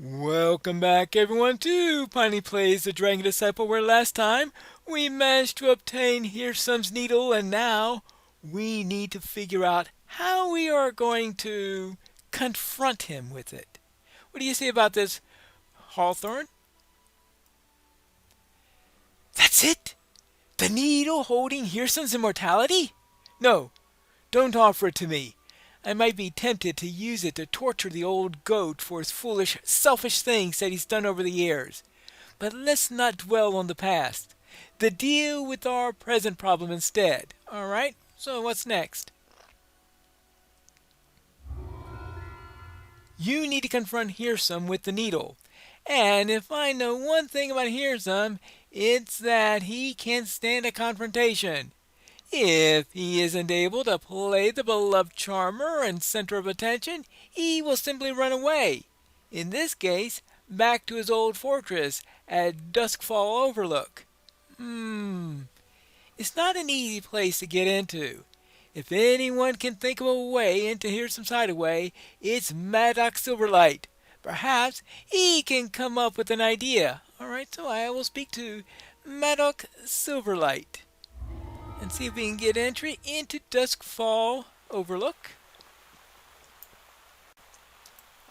Welcome back, everyone, to Piney Plays the Dragon Disciple, where last time we managed to obtain Hirsum's needle, and now we need to figure out how we are going to confront him with it. What do you say about this, Hawthorne? That's it? The needle holding Hirsum's immortality? No, don't offer it to me. I might be tempted to use it to torture the old goat for his foolish, selfish things that he's done over the years. But let's not dwell on the past. Deal with our present problem instead. Alright? So what's next? You need to confront Hirsum with the needle. And if I know one thing about Hirsum, it's that he can't stand a confrontation. If he isn't able to play the beloved charmer and center of attention, he will simply run away. In this case, back to his old fortress at Duskfall Overlook. It's not an easy place to get into. If anyone can think of a way into Hirsum's hideaway, it's Maddox Silverlight. Perhaps he can come up with an idea. Alright, so I will speak to Maddox Silverlight and see if we can get entry into Duskfall Overlook.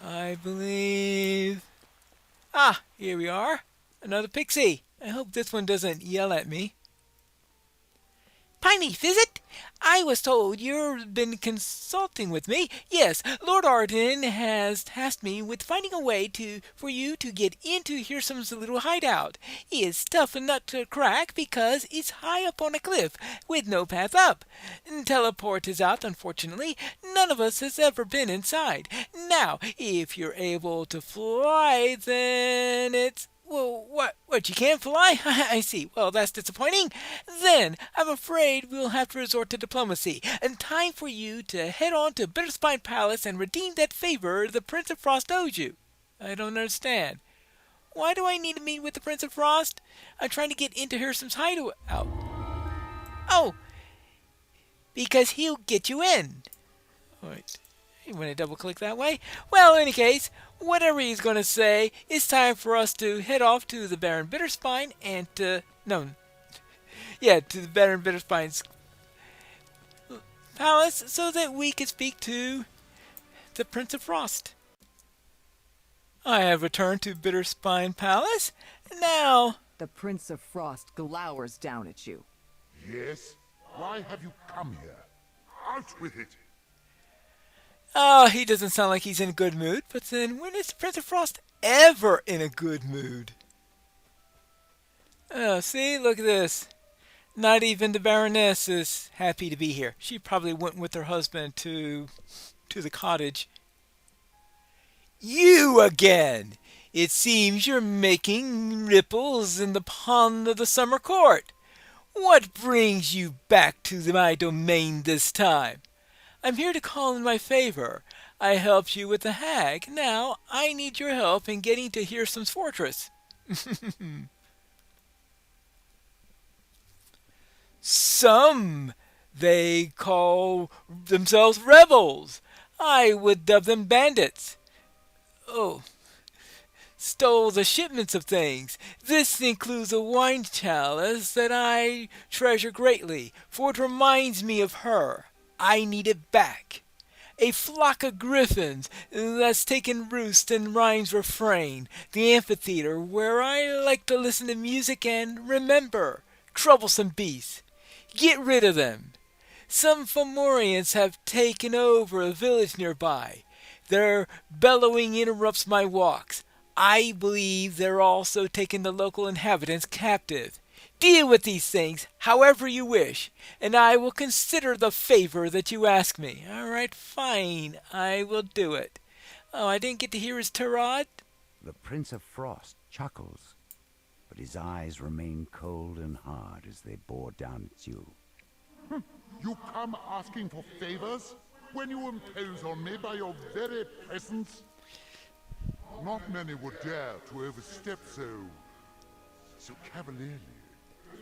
I believe... here we are. Another pixie. I hope this one doesn't yell at me. Pineleaf, is it? I was told you've been consulting with me. Yes, Lord Arden has tasked me with finding a way for you to get into Hirsum's little hideout. It is tough a nut to crack because it's high up on a cliff with no path up. Teleport is out, unfortunately. None of us has ever been inside. Now, if you're able to fly, then it's... Well, what, you can't fly? I see. Well, that's disappointing. Then, I'm afraid we'll have to resort to diplomacy. And time for you to head on to Bitterspine Palace and redeem that favor the Prince of Frost owes you. I don't understand. Why do I need to meet with the Prince of Frost? I'm trying to get into Hirsum's hideout. Oh, because he'll get you in. Wait, you want to double click that way? Well, in any case, whatever he's going to say, it's time for us to head off to the Baron Bitterspine and to the Baron Bitterspine's palace so that we can speak to the Prince of Frost. I have returned to Bitterspine Palace. Now... The Prince of Frost glowers down at you. Yes? Why have you come here? Out with it! Oh, he doesn't sound like he's in a good mood, but then when is the Prince of Frost ever in a good mood? Oh, see, look at this. Not even the Baroness is happy to be here. She probably went with her husband to the cottage. You again! It seems you're making ripples in the pond of the summer court. What brings you back to my domain this time? I'm here to call in my favor. I helped you with the hag. Now I need your help in getting to Hirsum's fortress. Some they call themselves rebels. I would dub them bandits. Oh, stole the shipments of things. This includes a wine chalice that I treasure greatly, for it reminds me of her. I need it back. A flock of griffins that's taken roost in Rhyme's refrain. The amphitheater where I like to listen to music and remember. Troublesome beasts. Get rid of them. Some Fomorians have taken over a village nearby. Their bellowing interrupts my walks. I believe they're also taking the local inhabitants captive. Deal with these things however you wish, and I will consider the favor that you ask me. All right, fine, I will do it. Oh, I didn't get to hear his tirade? The Prince of Frost chuckles, but his eyes remain cold and hard as they bore down at you. You come asking for favors when you impose on me by your very presence? Not many would dare to overstep so cavalierly.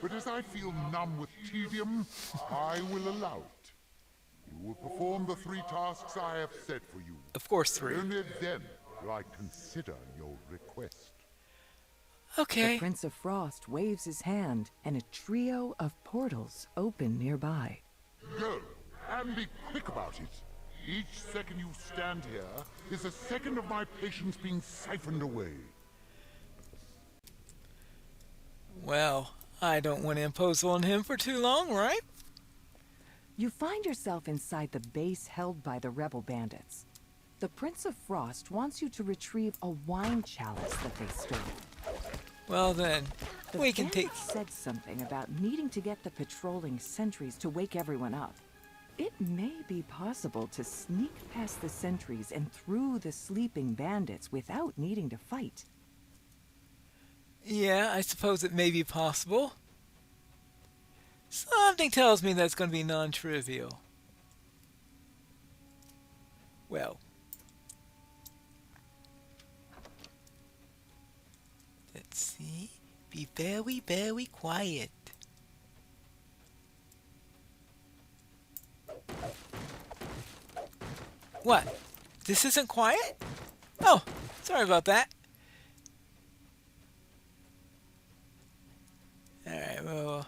But as I feel numb with tedium, I will allow it. You will perform the 3 tasks I have set for you. Of course, 3. Only then do I consider your request. The Okay. Prince of Frost waves his hand, and a trio of portals open nearby. Go, and be quick about it. Each second you stand here is a second of my patience being siphoned away. Well, I don't want to impose on him for too long, right? You find yourself inside the base held by the rebel bandits. The Prince of Frost wants you to retrieve a wine chalice that they stole. Well then, The we can take... bandits said something about needing to get the patrolling sentries to wake everyone up. It may be possible to sneak past the sentries and through the sleeping bandits without needing to fight. Yeah, I suppose it may be possible. Something tells me that's going to be non-trivial. Well. Let's see. Be very, very quiet. What? This isn't quiet? Oh, sorry about that. Alright, well,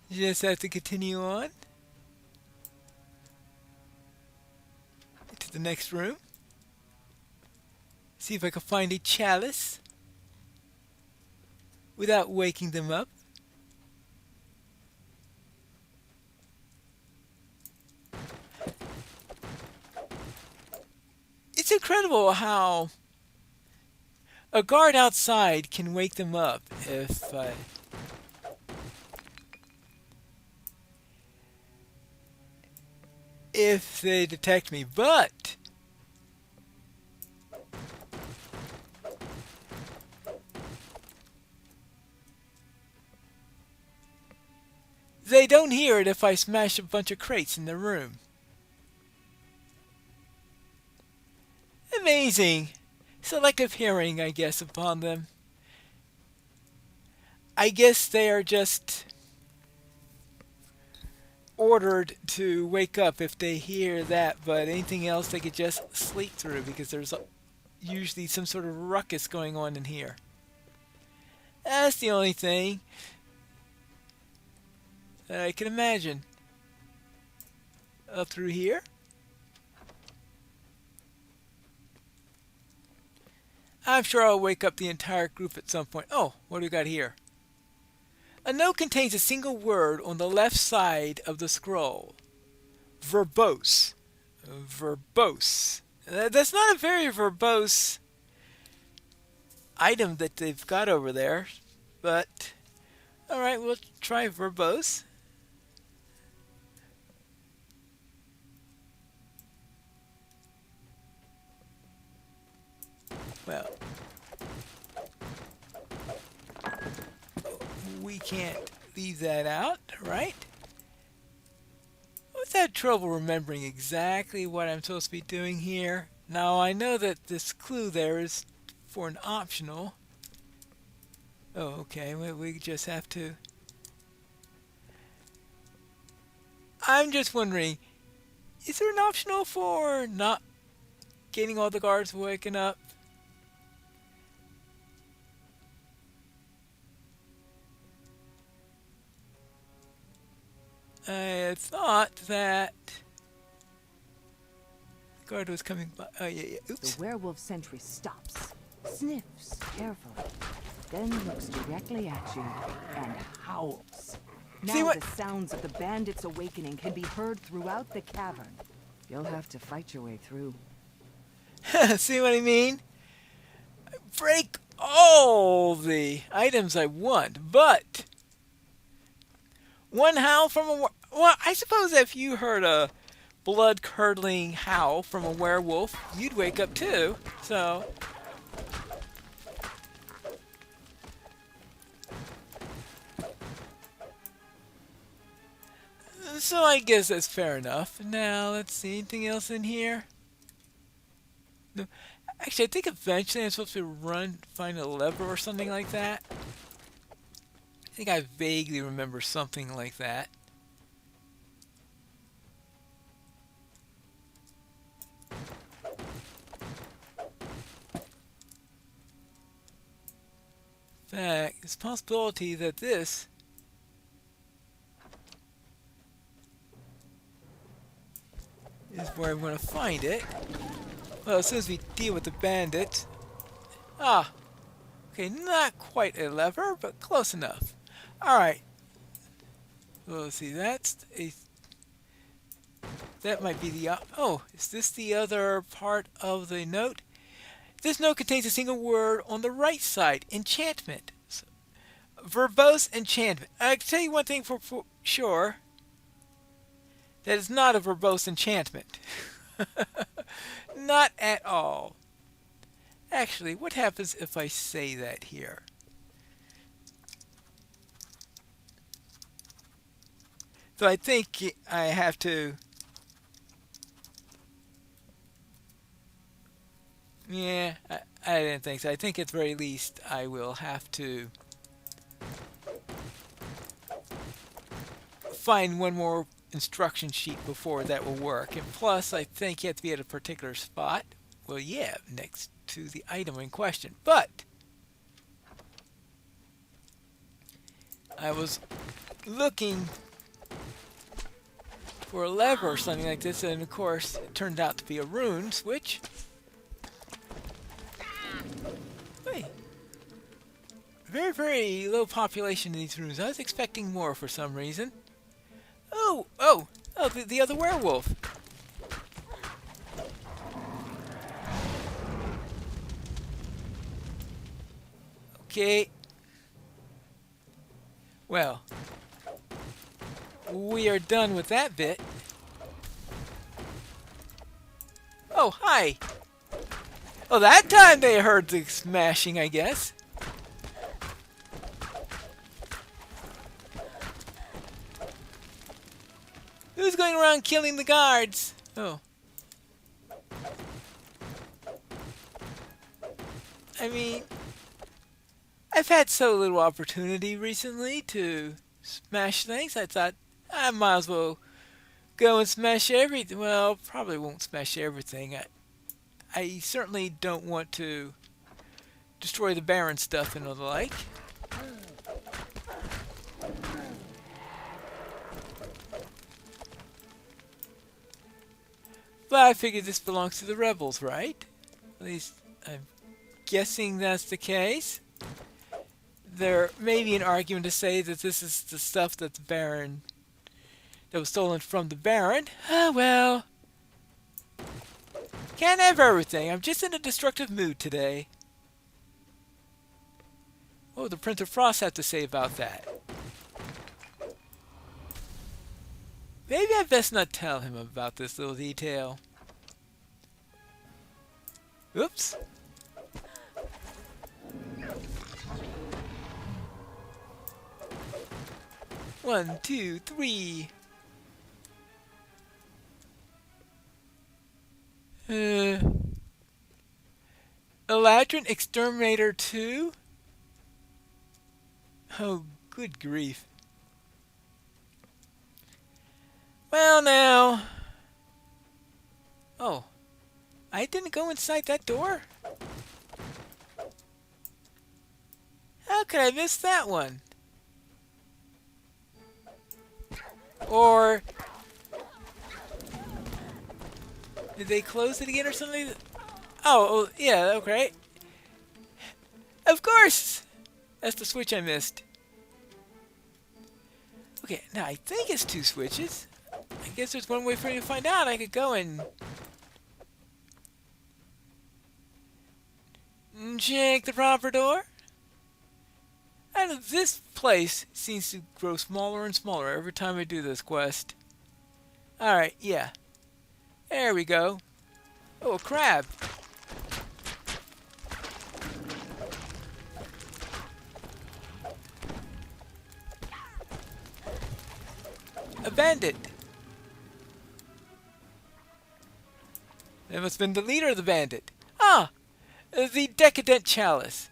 you just have to continue on to the next room. See if I can find a chalice without waking them up. It's incredible how a guard outside can wake them up if they detect me, but they don't hear it if I smash a bunch of crates in the room. Amazing. Selective hearing, I guess, upon them. I guess they are just ordered to wake up if they hear that, but anything else they could just sleep through because there's usually some sort of ruckus going on in here. That's the only thing that I can imagine. Up through here. I'm sure I'll wake up the entire group at some point. Oh, what do we got here? A note contains a single word on the left side of the scroll. Verbose. Verbose. That's not a very verbose item that they've got over there, but alright, we'll try verbose. Well, we can't leave that out, right? I've had trouble remembering exactly what I'm supposed to be doing here. Now, I know that this clue there is for an optional. Oh, okay, we just have to... I'm just wondering, is there an optional for not getting all the guards waking up? I thought that the guard was coming by. Oh, yeah. Oops. The werewolf sentry stops, sniffs carefully, then looks directly at you and howls. Now the sounds of the bandits' awakening can be heard throughout the cavern. You'll have to fight your way through. See what I mean? Break all the items I want, but one howl from a... Well, I suppose if you heard a blood-curdling howl from a werewolf, you'd wake up too, so... So I guess that's fair enough. Now, let's see, anything else in here? No. Actually, I think eventually I'm supposed to find a lever or something like that. I think I vaguely remember something like that. fact, it's a possibility that this is where I'm going to find it. Well, as soon as we deal with the bandit. Ah, okay, not quite a lever, but close enough. Alright. Well, let's see, that might be the, oh, is this the other part of the note? This note contains a single word on the right side, enchantment. So, verbose enchantment. I can tell you one thing for sure. That is not a verbose enchantment. Not at all. Actually, what happens if I say that here? So I think I have to... Yeah, I didn't think so. I think at the very least I will have to find one more instruction sheet before that will work. And plus, I think you have to be at a particular spot. Well, yeah, next to the item in question. But I was looking for a lever or something like this, and of course, it turned out to be a rune switch. Hey, very, very low population in these rooms. I was expecting more for some reason. Oh, the other werewolf. Okay. Well, we are done with that bit. Oh, hi. Oh, that time they heard the smashing, I guess. Who's going around killing the guards? Oh. I mean, I've had so little opportunity recently to smash things. I thought I might as well go and smash everything. Well, probably won't smash everything. I certainly don't want to destroy the barren stuff and the like. But I figured this belongs to the rebels, right? At least I'm guessing that's the case. There may be an argument to say that this is the stuff that the Baron... that was stolen from the Baron. Ah, well... can't have everything. I'm just in a destructive mood today. What would the Prince of Frost have to say about that? Maybe I best not tell him about this little detail. Oops. One, two, three. Eladrin Exterminator 2? Oh, good grief. Well, now. Oh, I didn't go inside that door? How could I miss that one? Or did they close it again or something? Oh, yeah, okay. Of course! That's the switch I missed. Okay, now I think it's two switches. I guess there's one way for me to find out. I could go and check the proper door. I know this place seems to grow smaller and smaller every time I do this quest. Alright, yeah. There we go. Oh, a crab. A bandit. That must have been the leader of the bandit. Ah! The decadent chalice.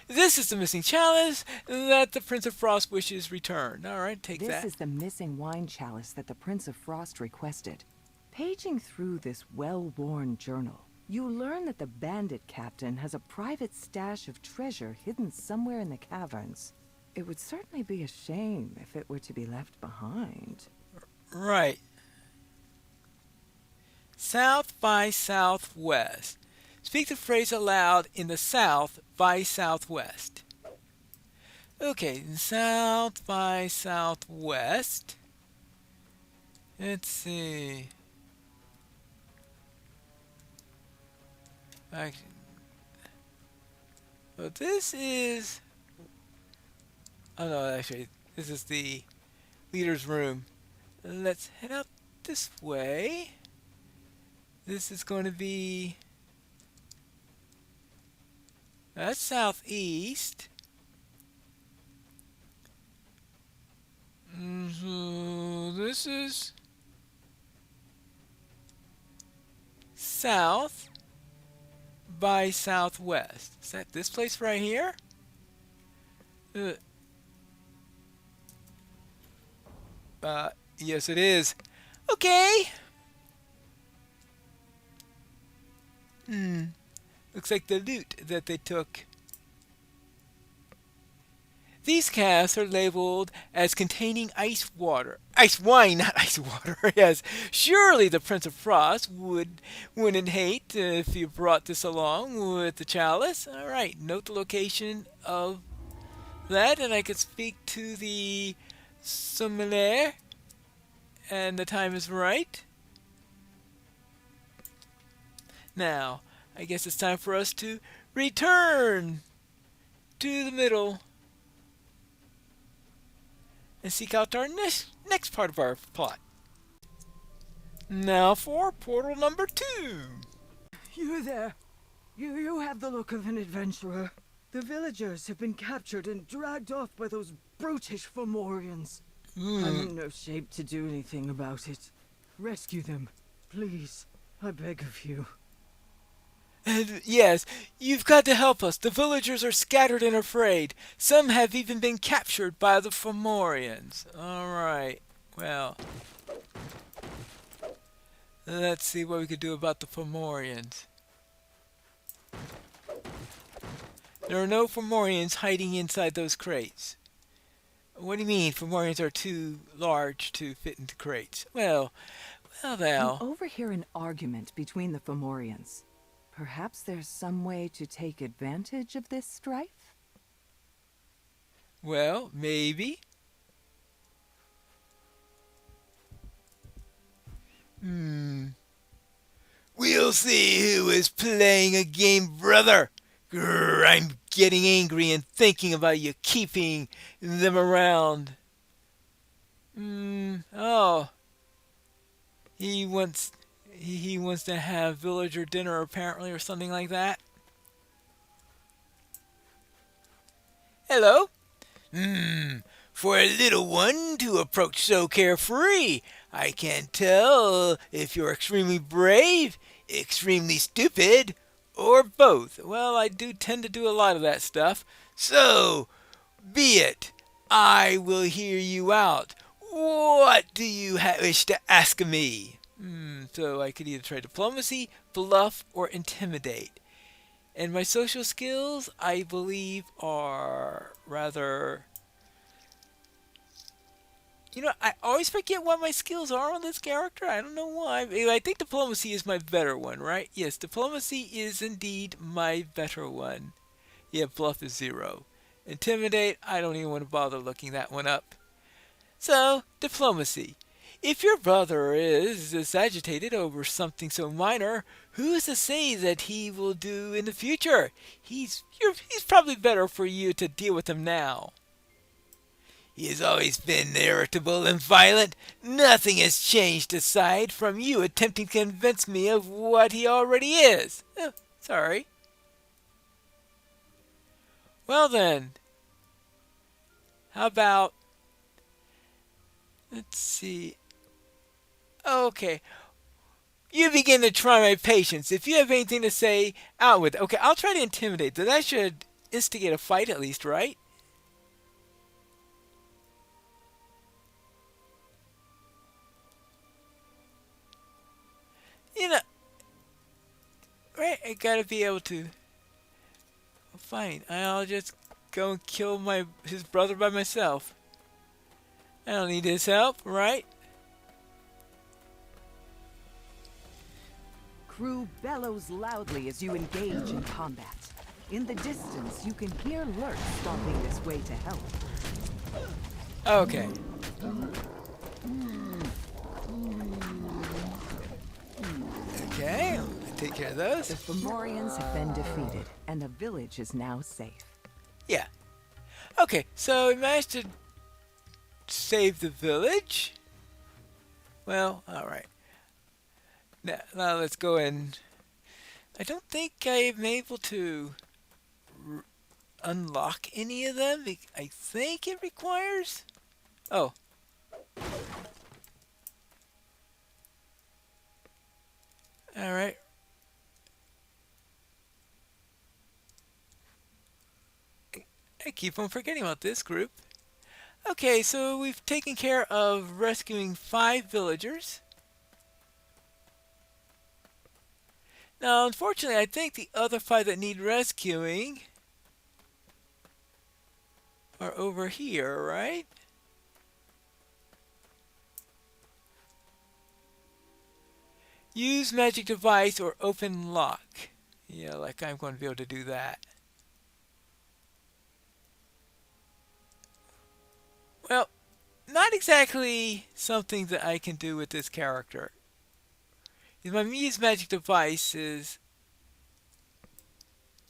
This is the missing chalice that the Prince of Frost wishes returned. Alright, take that. This is the missing wine chalice that the Prince of Frost requested. Paging through this well-worn journal, You learn that the bandit captain has a private stash of treasure hidden somewhere in the caverns. It would certainly be a shame if it were to be left behind. Right. South by southwest. Speak the phrase aloud in the south by southwest. Okay, south by southwest. Let's see. Actually, well, this is. Oh no, actually, this is the leader's room. Let's head out this way. This is going to be. That's southeast. So this is south by southwest. Is that this place right here? Yes it is. Okay. Looks like the loot that they took. These casks are labeled as containing ice water. Ice wine, not ice water. Yes. Surely the Prince of Frost wouldn't hate if you brought this along with the chalice. Alright, note the location of that, and I could speak to the sommelier, and the time is right. Now, I guess it's time for us to return to the middle and seek out our next part of our plot. Now for portal number 2. You there. You have the look of an adventurer. The villagers have been captured and dragged off by those brutish Fomorians. I'm in no shape to do anything about it. Rescue them, please. I beg of you. Yes, you've got to help us. The villagers are scattered and afraid. Some have even been captured by the Fomorians. Alright, well. Let's see what we could do about the Fomorians. There are no Fomorians hiding inside those crates. What do you mean Fomorians are too large to fit into crates? Well. You overhear an argument between the Fomorians. Perhaps there's some way to take advantage of this strife? Well, maybe. We'll see who is playing a game, brother. Grr, I'm getting angry and thinking about you keeping them around. Oh. He wants to have villager dinner apparently, or something like that. Hello. For a little one to approach so carefree, I can't tell if you're extremely brave, extremely stupid, or both. Well, I do tend to do a lot of that stuff. So, be it. I will hear you out. What do you wish to ask me? So I could either try diplomacy, bluff, or intimidate. And my social skills, I believe, are rather... I always forget what my skills are on this character. I don't know why. I think diplomacy is my better one, right? Yes, diplomacy is indeed my better one. Yeah, bluff is 0. Intimidate, I don't even want to bother looking that one up. So, diplomacy. If your brother is this agitated over something so minor, who's to say that he will do in the future? He's probably better for you to deal with him now. He has always been irritable and violent. Nothing has changed aside from you attempting to convince me of what he already is. Sorry. Well then, how about, let's see. Okay. You begin to try my patience. If you have anything to say, out with it. Okay, I'll try to intimidate. That should instigate a fight at least, right? Right, I gotta be able to. Fine, I'll just go and kill his brother by myself. I don't need his help, right? Crew bellows loudly as you engage in combat. In the distance, you can hear Lurk stomping this way to help. Okay. Okay, I'll take care of those. The Fomorians have been defeated, and the village is now safe. Yeah. Okay, so we managed to save the village. Well, alright. Now let's go and... I don't think I'm able to unlock any of them. I think it requires... Oh. Alright. I keep on forgetting about this group. Okay, so we've taken care of rescuing 5 villagers. Now, unfortunately, I think the other 5 that need rescuing are over here, right? Use magic device or open lock. Yeah, like I'm going to be able to do that. Well, not exactly something that I can do with this character. My use magic device is...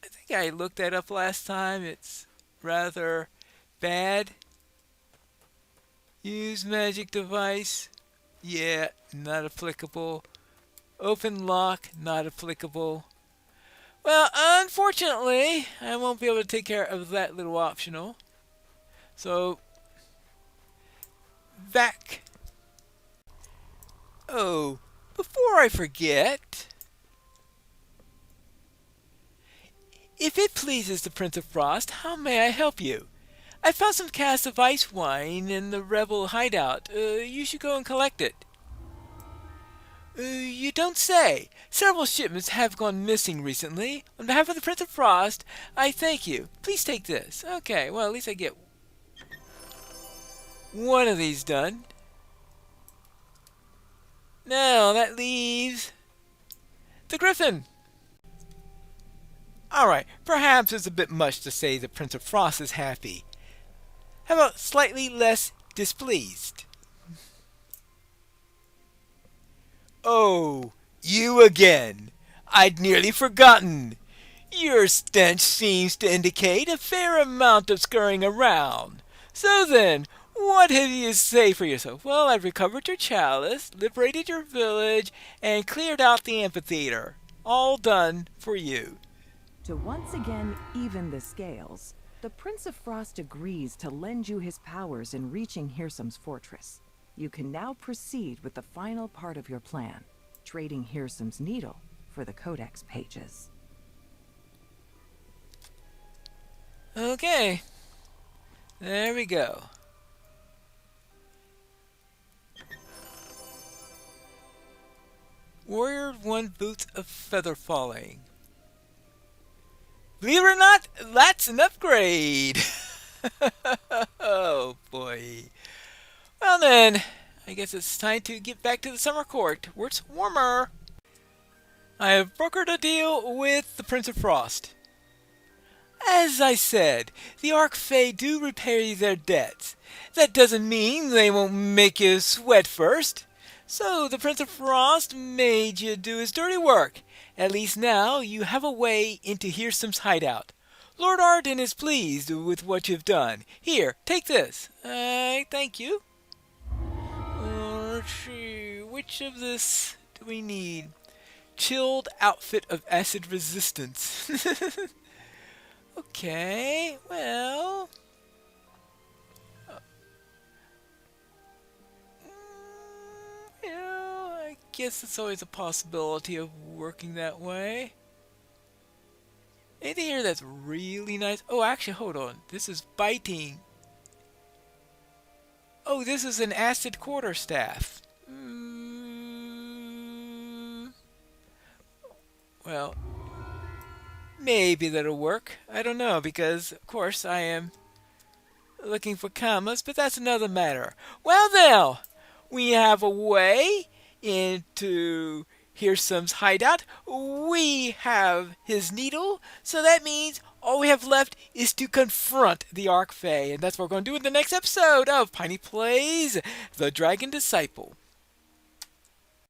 I think I looked that up last time. It's rather bad. Use magic device. Yeah, not applicable. Open lock, not applicable. Well, unfortunately, I won't be able to take care of that little optional. So, back. Oh, before I forget, if it pleases the Prince of Frost, how may I help you? I found some casks of ice wine in the rebel hideout. You should go and collect it. You don't say. Several shipments have gone missing recently. On behalf of the Prince of Frost, I thank you. Please take this. Okay, well, at least I get one of these done. Now, that leaves the Griffin. Alright, perhaps it's a bit much to say the Prince of Frost is happy. How about slightly less displeased? Oh, you again. I'd nearly forgotten. Your stench seems to indicate a fair amount of scurrying around. So then, what have you to say for yourself? Well, I've recovered your chalice, liberated your village, and cleared out the amphitheater. All done for you. To once again even the scales, the Prince of Frost agrees to lend you his powers in reaching Hirsum's fortress. You can now proceed with the final part of your plan, trading Hirsum's needle for the codex pages. Okay. There we go. Warrior 1 Boots of Feather Falling. Believe it or not, that's an upgrade. Oh boy. Well then, I guess it's time to get back to the summer court, where it's warmer. I have brokered a deal with the Prince of Frost. As I said, the Archfey do repay their debts. That doesn't mean they won't make you sweat first. So the Prince of Frost made you do his dirty work. At least now you have a way into Hirsum's hideout. Lord Arden is pleased with what you've done. Here, take this. Thank you. Let's see, which of this do we need? Chilled outfit of acid resistance. Okay, well... yeah, I guess it's always a possibility of working that way. Anything here that's really nice? Oh, actually, hold on. This is biting. Oh, this is an acid quarterstaff. Well, maybe that'll work. I don't know, because, of course, I am looking for commas, but that's another matter. Well, now, we have a way into Hearsom's hideout. We have his needle, so that means all we have left is to confront the Archfey, and that's what we're going to do in the next episode of Piney Plays The Dragon Disciple.